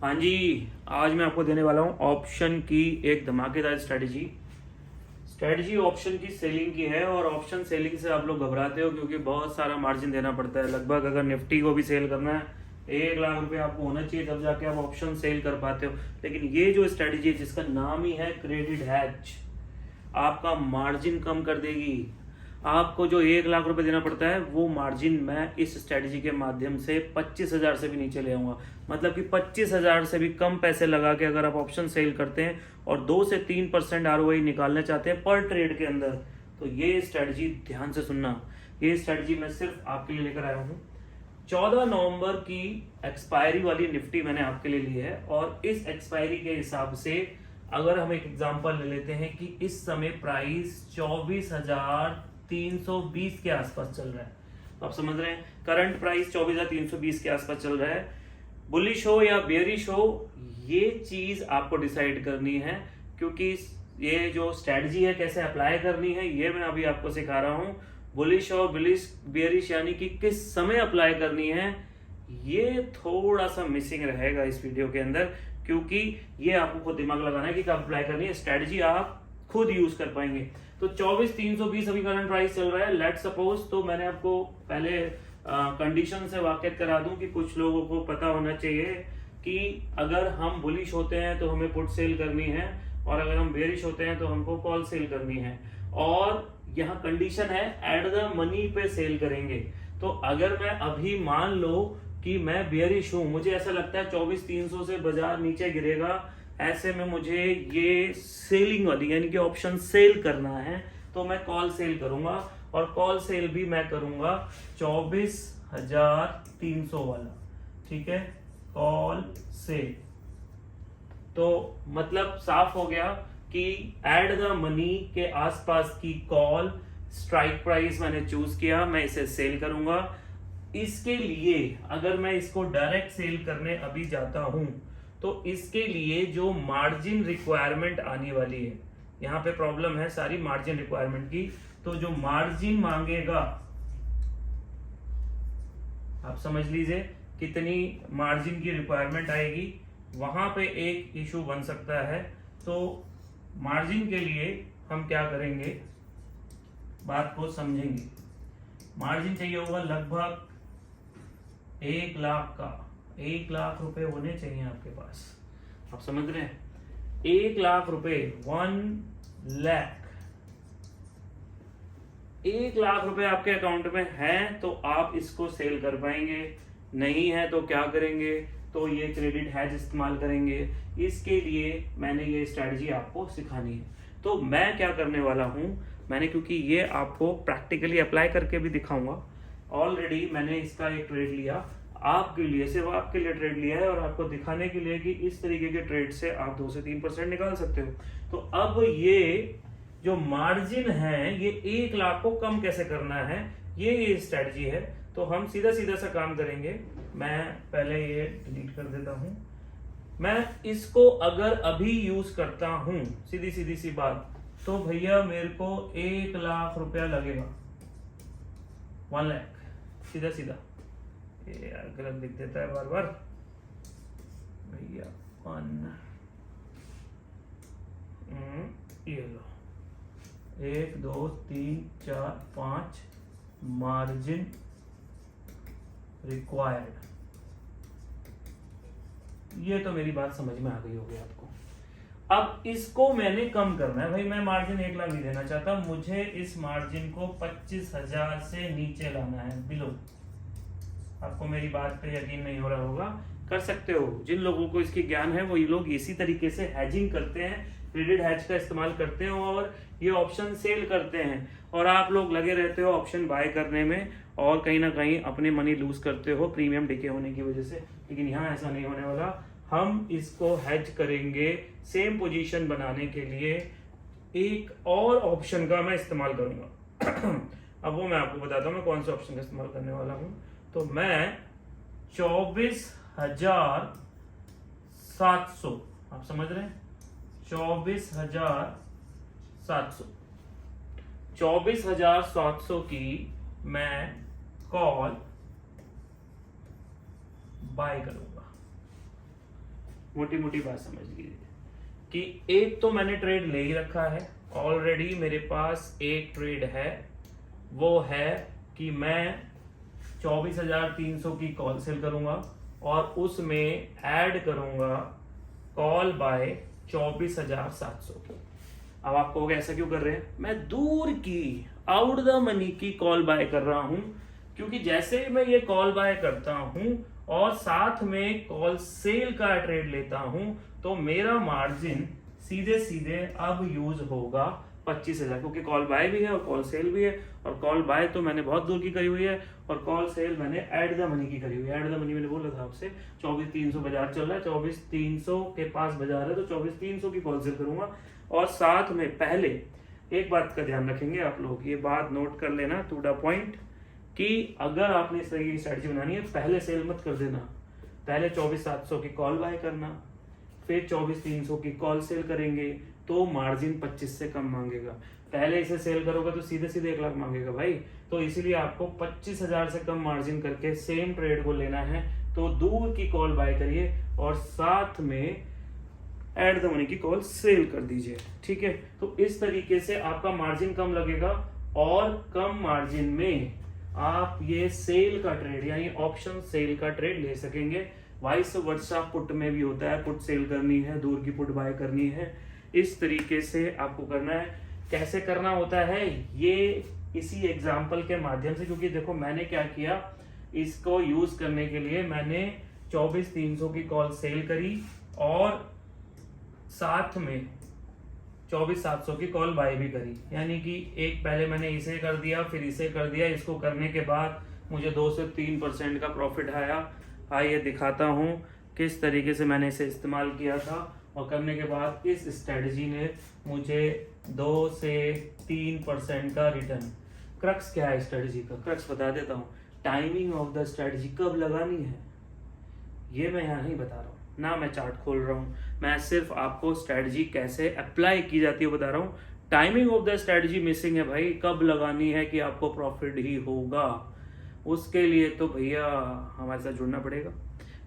हाँ जी। आज मैं आपको देने वाला हूँ ऑप्शन की एक धमाकेदार स्ट्रेटजी ऑप्शन की सेलिंग की है। और ऑप्शन सेलिंग से आप लोग घबराते हो क्योंकि बहुत सारा मार्जिन देना पड़ता है। लगभग अगर निफ्टी को भी सेल करना है 1 लाख रुपए आपको होना चाहिए, तब जाके आप ऑप्शन सेल कर पाते हो। लेकिन ये जो स्ट्रेटजी है जिसका नाम ही है क्रेडिट हैज, आपका मार्जिन कम कर देगी। आपको जो 1 लाख रुपए देना पड़ता है वो मार्जिन मैं इस स्ट्रेटजी के माध्यम से 25,000 से भी नीचे ले आऊंगा। मतलब कि 25,000 से भी कम पैसे लगा के अगर आप ऑप्शन सेल करते हैं और 2 से 3% ROI निकालना चाहते हैं पर ट्रेड के अंदर, तो ये स्ट्रेटजी ध्यान से सुनना। ये स्ट्रेटजी मैं सिर्फ आपके लिए लेकर आया हूँ। 14 नवंबर की एक्सपायरी वाली निफ्टी मैंने आपके लिए ली है। और इस एक्सपायरी के हिसाब से अगर हम एक एग्जांपल ले लेते हैं कि इस समय प्राइस 24,320 के आसपास चल रहा है, तो आप समझ रहे हैं करंट प्राइस 24,320 के आसपास चल रहा है। बुलिश हो या बेयरिश हो, ये चीज आपको डिसाइड करनी है, क्योंकि ये जो स्ट्रेटजी है कैसे अप्लाई करनी है ये मैं अभी आपको सिखा रहा हूं। बुलिश और बेयरिश यानी कि किस समय अप्लाई करनी है, ये थोड़ा सा मिसिंग रहेगा इस वीडियो के अंदर, क्योंकि ये आपको खुद दिमाग लगाना है कि कब अप्लाई करनी है। स्ट्रेटजी आप खुद यूज कर पाएंगे। तो 24,320 अभी करंट प्राइस चल रहा है, लेट सपोज। तो मैंने आपको पहले कंडीशन से वाकिफ करा दूं कि कुछ लोगों को पता होना चाहिए कि अगर हम बुलिश होते हैं तो हमें पुट सेल करनी है, और अगर हम बेरिश होते हैं तो हमको कॉल सेल करनी है। और यहाँ कंडीशन है एट द मनी पे सेल करेंगे। तो अगर मैं अभी मान लो कि मैं बेयरिश हूं, मुझे ऐसा लगता है 24,300 से बाजार नीचे गिरेगा, ऐसे में मुझे ये सेलिंग वाली यानी कि ऑप्शन सेल करना है, तो मैं कॉल सेल करूंगा। और कॉल सेल भी मैं करूंगा 24,300 वाला, ठीक है, कॉल सेल। तो मतलब साफ हो गया कि एड द मनी के आसपास की कॉल स्ट्राइक प्राइस मैंने चूज किया, मैं इसे सेल करूंगा। इसके लिए अगर मैं इसको डायरेक्ट सेल करने अभी जाता हूं तो इसके लिए जो मार्जिन रिक्वायरमेंट आने वाली है, यहां पे प्रॉब्लम है सारी मार्जिन रिक्वायरमेंट की। तो जो मार्जिन मांगेगा, आप समझ लीजिए कितनी मार्जिन की रिक्वायरमेंट आएगी, वहां पे एक इशू बन सकता है। तो मार्जिन के लिए हम क्या करेंगे, बात को समझेंगे। मार्जिन चाहिए होगा लगभग 1 लाख का, 1 लाख रुपए होने चाहिए आपके पास। आप समझ रहे हैं, 1 लाख रुपए, 1 लाख, 1 लाख रुपए आपके अकाउंट में है तो आप इसको सेल कर पाएंगे। नहीं है तो क्या करेंगे, तो ये क्रेडिट हैज इस्तेमाल करेंगे। इसके लिए मैंने ये स्ट्रेटजी आपको सिखानी है। तो मैं क्या करने वाला हूं, मैंने क्योंकि ये आपको प्रैक्टिकली अप्लाई करके भी दिखाऊंगा। ऑलरेडी मैंने इसका एक ट्रेड लिया आपके लिए, सिर्फ आपके लिए ट्रेड लिया है, और आपको दिखाने के लिए कि इस तरीके के ट्रेड से आप 2 से 3% निकाल सकते हो। तो अब ये जो मार्जिन है ये 1 लाख को कम कैसे करना है, ये स्ट्रेटजी है। तो हम सीधा सीधा सा काम करेंगे। मैं पहले ये डिलीट कर देता हूं। मैं इसको अगर अभी यूज करता हूं, सीधी सीधी सी बात, तो भैया मेरे को 1 लाख रुपया लगेगा, 1 लाख, सीधा सीधा। ये यार गलत लिख देता है बार बार भैया। 1, ये लो, 1 2 3 4 5 मार्जिन रिक्वायर्ड। ये तो मेरी बात समझ में आ गई होगी आपको। अब इसको मैंने कम करना है। भाई मैं मार्जिन 1 लाख नहीं देना चाहता, मुझे इस मार्जिन को 25,000 से नीचे लाना है, बिलो। आपको मेरी बात पे यकीन नहीं हो रहा होगा, कर सकते हो। जिन लोगों को इसकी ज्ञान है वो ये लोग इसी तरीके से हैजिंग करते हैं, क्रेडिट हैज का इस्तेमाल करते हैं और ये ऑप्शन सेल करते हैं। और आप लोग लगे रहते हो ऑप्शन बाय करने में और कहीं ना कहीं अपने मनी लूज करते हो प्रीमियम डिके होने की वजह से। लेकिन यहाँ ऐसा नहीं होने वाला। हम इसको हेज करेंगे सेम पोजीशन बनाने के लिए। एक और ऑप्शन का मैं इस्तेमाल करूंगा अब वो मैं आपको बताता हूँ मैं कौन से ऑप्शन का इस्तेमाल करने वाला हूं। तो मैं 24,700, आप समझ रहे हैं, 24,700 की मैं कॉल बाय करूंगा। मोटी मोटी बात समझ लीजिए कि एक तो मैंने ट्रेड ले ही रखा है ऑलरेडी, मेरे पास एक ट्रेड है, वो है कि मैं 24,300 की कॉल सेल करूंगा और उसमें ऐड करूंगा कॉल बाय 24,700 की। अब आप कहोगे ऐसा क्यों कर रहे हैं? मैं दूर की आउट द मनी की कॉल बाय कर रहा हूं, क्योंकि जैसे ही मैं ये कॉल बाय करता हूं और साथ में कॉल सेल का ट्रेड लेता हूं तो मेरा मार्जिन सीधे सीधे अब यूज होगा 25,000, क्योंकि कॉल बाय भी है और कॉल सेल भी है। और कॉल बाय तो मैंने बहुत दूर की करी हुई है और कॉल सेल मैंने एट द मनी की करी हुई है। एट द मनी मैंने बोला था आपसे 24,300 बाजार चल रहा है, 24,300 के पास बाजार है तो 24,300 की कॉल सेल करूंगा। और साथ में पहले एक बात का ध्यान रखेंगे आप लोग, ये बात नोट कर लेना टू द पॉइंट, कि अगर आपने इस तरह की स्ट्रेटजी बनानी है पहले सेल मत कर देना, पहले 24,700 की कॉल बाय करना, फिर 24,300 की कॉल सेल करेंगे तो मार्जिन 25 से कम मांगेगा। पहले इसे सेल करोगे तो सीधे सीधे 1 लाख मांगेगा भाई, तो इसीलिए आपको 25,000 से कम मार्जिन करके सेम ट्रेड को लेना है। तो दूर की कॉल बाय करिए और साथ में एट द मनी की कॉल सेल कर दीजिए, ठीक है। तो इस तरीके से आपका मार्जिन कम लगेगा और कम मार्जिन में आप ये सेल का ट्रेड यानी ऑप्शन सेल का ट्रेड ले सकेंगे। वाइस वर्सा पुट में भी होता है, पुट सेल करनी है, दूर की पुट बाय करनी है, इस तरीके से आपको करना है। कैसे करना होता है ये इसी एग्जाम्पल के माध्यम से, क्योंकि देखो मैंने क्या किया, इसको यूज करने के लिए मैंने 24,300 की कॉल सेल करी और साथ में 24,700 की कॉल बाय भी करी, यानी कि एक पहले मैंने इसे कर दिया फिर इसे कर दिया। इसको करने के बाद मुझे 2 से 3% का प्रॉफिट आया। आइए दिखाता हूं किस तरीके से मैंने इसे इस्तेमाल किया था और करने के बाद इस स्ट्रेटजी ने मुझे 2 से 3% का रिटर्न। क्रक्स क्या है स्ट्रेटजी का? क्रक्स बता देता हूँ, टाइमिंग ऑफ द स्ट्रेटजी, कब लगानी है ये मैं यहाँ नहीं बता रहा हूँ, ना मैं चार्ट खोल रहा हूँ, मैं सिर्फ आपको स्ट्रेटजी कैसे अप्लाई की जाती है बता रहा हूँ। Timing of the strategy missing है भाई, कब लगानी है कि आपको प्रॉफिट ही होगा। उसके लिए तो भैया हमारे साथ जुड़ना पड़ेगा,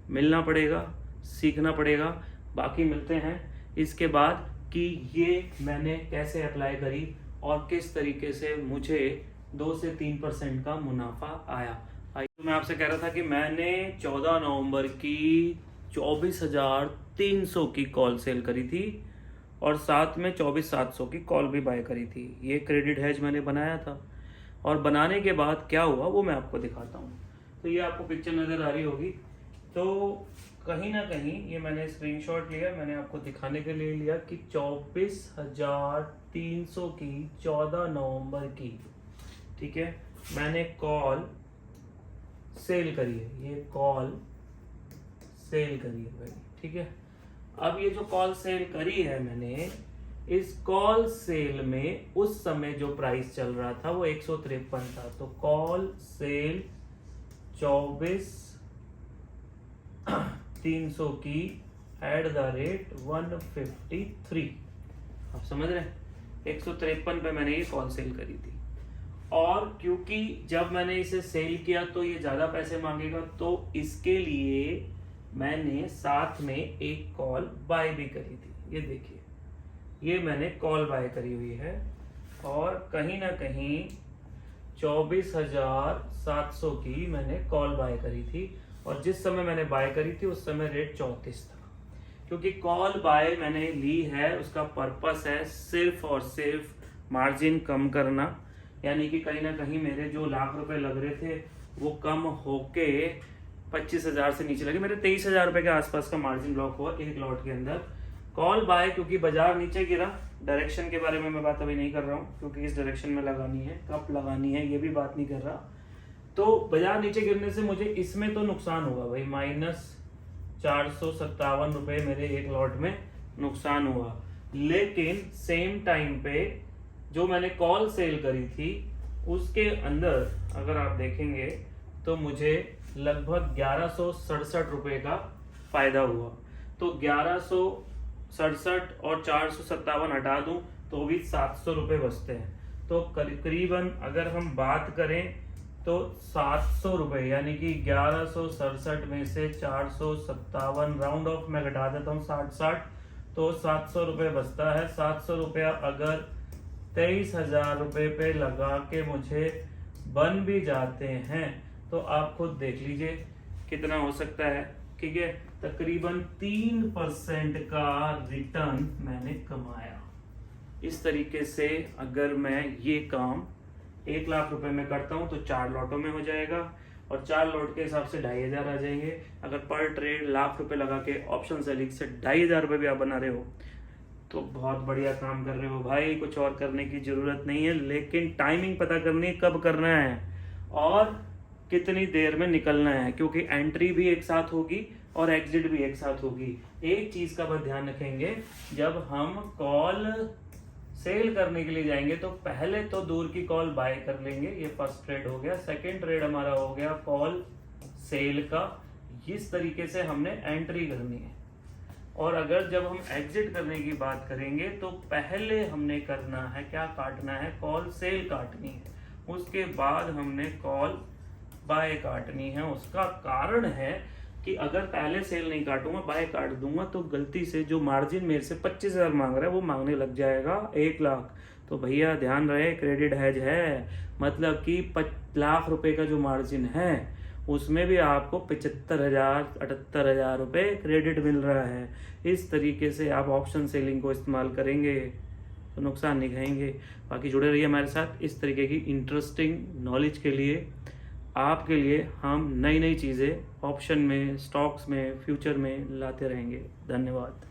मिलना पड़ेगा, सीखना पड़ेगा। बाकी मिलते हैं इसके बाद कि ये मैंने कैसे अप्लाई करी और किस तरीके से मुझे 2 से 3% का मुनाफा आया। तो मैं आपसे कह रहा था कि मैंने 14 नवंबर की 24,300 की कॉल सेल करी थी और साथ में 24,700 की कॉल भी बाय करी थी। ये क्रेडिट हेज मैंने बनाया था और बनाने के बाद क्या हुआ वो मैं आपको दिखाता हूँ। तो ये आपको पिक्चर नज़र आ रही होगी, तो कहीं ना कहीं ये मैंने स्क्रीनशॉट लिया, मैंने आपको दिखाने के लिए लिया कि 24,300 की 14 नवंबर की, ठीक है, मैंने कॉल सेल करी है, ये कॉल सेल करी है भाई, ठीक है। अब ये जो कॉल सेल करी है मैंने, इस कॉल सेल में उस समय जो प्राइस चल रहा था वो 153 था, तो कॉल सेल 24,300 की एट द रेट 153, आप समझ रहे हैं, 153 पे मैंने ये कॉल सेल करी थी। और क्योंकि जब मैंने इसे सेल किया तो ये ज्यादा पैसे मांगेगा, तो इसके लिए मैंने साथ में एक कॉल बाय भी करी थी। ये देखिए, ये मैंने कॉल बाय करी हुई है और कहीं ना कहीं 24,700 की मैंने कॉल बाय करी थी और जिस समय मैंने बाय करी थी उस समय रेट 34 था। क्योंकि कॉल बाय मैंने ली है उसका पर्पस है सिर्फ और सिर्फ मार्जिन कम करना, यानी कि कहीं ना कहीं मेरे जो लाख रुपए लग रहे थे वो कम होके 25,000 से नीचे लगे, मेरे 23,000 रुपए के आसपास का मार्जिन ब्लॉक हुआ एक लॉट के अंदर। कॉल बाय क्योंकि बाजार नीचे गिरा, डायरेक्शन के बारे में मैं बात अभी नहीं कर रहा हूँ क्योंकि इस डायरेक्शन में लगानी है, कब लगानी है ये भी बात नहीं कर रहा। तो बाजार नीचे गिरने से मुझे इसमें तो नुकसान होगा भाई, -457 रुपए मेरे एक लॉट में नुकसान हुआ। लेकिन सेम टाइम पे जो मैंने कॉल सेल करी थी उसके अंदर अगर आप देखेंगे तो मुझे लगभग 1167 रुपए का फायदा हुआ। तो 1167 और 457 हटा दूं तो भी 700 रुपए बचते हैं। तो करीबन अगर हम बात करें तो 700 रुपये यानी कि 1167 में से 457 राउंड ऑफ में घटा देता हूँ 60 तो 700 रुपये बचता है। 700 रुपया अगर 23,000 रुपये पे लगा के मुझे बन भी जाते हैं तो आप खुद देख लीजिए कितना हो सकता है। ठीक है, तकरीबन 3% का रिटर्न मैंने कमाया। इस तरीके से अगर मैं ये काम 1 लाख रुपए में करता हूं तो 4 लॉटों में हो जाएगा और 4 लॉट के हिसाब से 2,500 आ जाएंगे। अगर पर ट्रेड लाख रुपए लगा के ऑप्शन सेलिंग से 2,500 रुपए भी आप बना रहे हो तो बहुत बढ़िया काम कर रहे हो भाई। कुछ और करने की जरूरत नहीं है, लेकिन टाइमिंग पता करनी है कब करना है और कितनी देर में निकलना है, क्योंकि एंट्री भी एक साथ होगी और एग्जिट भी एक साथ होगी। एक चीज का बस ध्यान रखेंगे, जब हम कॉल सेल करने के लिए जाएंगे तो पहले तो दूर की कॉल बाय कर लेंगे, ये फर्स्ट ट्रेड हो गया। सेकंड ट्रेड हमारा हो गया कॉल सेल का। इस तरीके से हमने एंट्री करनी है। और अगर जब हम एग्जिट करने की बात करेंगे तो पहले हमने करना है क्या, काटना है कॉल सेल काटनी है, उसके बाद हमने कॉल बाय काटनी है। उसका कारण है कि अगर पहले सेल नहीं काटूंगा बाय काट दूंगा तो गलती से जो मार्जिन मेरे से 25,000 मांग रहा है वो मांगने लग जाएगा 1 लाख। तो भैया ध्यान रहे, क्रेडिट हेज है, मतलब कि 5 लाख रुपए का जो मार्जिन है उसमें भी आपको 75,000 78,000 रुपए क्रेडिट मिल रहा है। इस तरीके से आप ऑप्शन सेलिंग को इस्तेमाल करेंगे तो नुकसान नहीं खाएंगे। बाकी जुड़े रहिए हमारे साथ। इस तरीके की इंटरेस्टिंग नॉलेज के लिए आपके लिए हम नई नई चीज़ें ऑप्शन में, स्टॉक्स में, फ्यूचर में लाते रहेंगे। धन्यवाद।